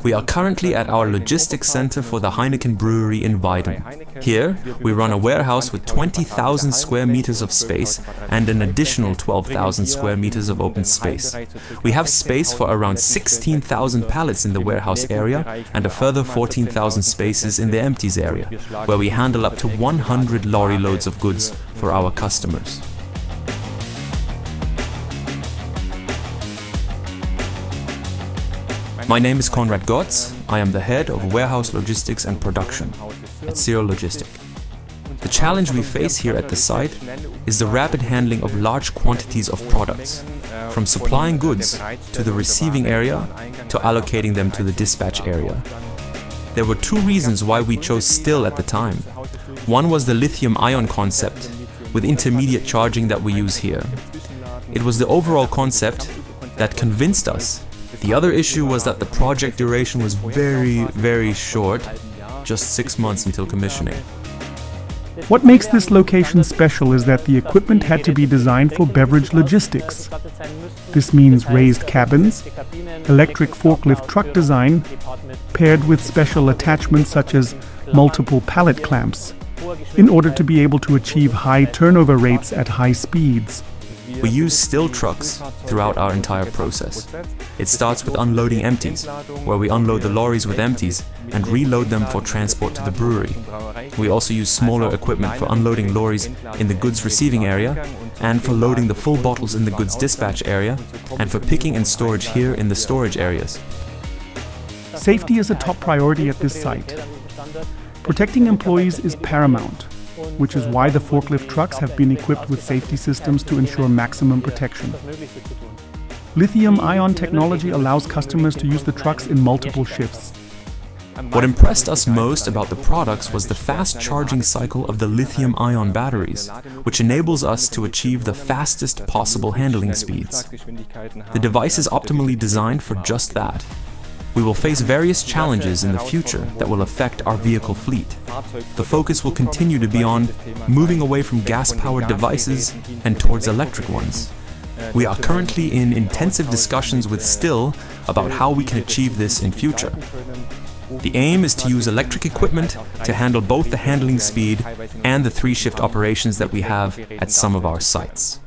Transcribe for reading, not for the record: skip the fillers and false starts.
We are currently at our logistics center for the HEINEKEN brewery in Weiden. Here, we run a warehouse with 20,000 square meters of space and an additional 12,000 square meters of open space. We have space for around 16,000 pallets in the warehouse area and a further 14,000 spaces in the empties area, where we handle up to 100 lorry loads of goods for our customers. My name is Konrad Gotz. I am the head of warehouse logistics and production at Sirl Logistic. The challenge we face here at the site is the rapid handling of large quantities of products, from supplying goods to the receiving area to allocating them to the dispatch area. There were two reasons why we chose STILL at the time. One was the lithium-ion concept with intermediate charging that we use here. It was the overall concept that convinced us. The other issue was that the project duration was very short, just 6 months until commissioning. What makes this location special is that the equipment had to be designed for beverage logistics. This means raised cabins, electric forklift truck design, paired with special attachments such as multiple pallet clamps, in order to be able to achieve high turnover rates at high speeds. We use STILL trucks throughout our entire process. It starts with unloading empties, where we unload the lorries with empties and reload them for transport to the brewery. We also use smaller equipment for unloading lorries in the goods receiving area, and for loading the full bottles in the goods dispatch area, and for picking and storage here in the storage areas. Safety is a top priority at this site. Protecting employees is paramount, which is why the forklift trucks have been equipped with safety systems to ensure maximum protection. Lithium-ion technology allows customers to use the trucks in multiple shifts. What impressed us most about the products was the fast charging cycle of the lithium-ion batteries, which enables us to achieve the fastest possible handling speeds. The device is optimally designed for just that. We will face various challenges in the future that will affect our vehicle fleet. The focus will continue to be on moving away from gas-powered devices and towards electric ones. We are currently in intensive discussions with STILL about how we can achieve this in future. The aim is to use electric equipment to handle both the handling speed and the 3-shift operations that we have at some of our sites.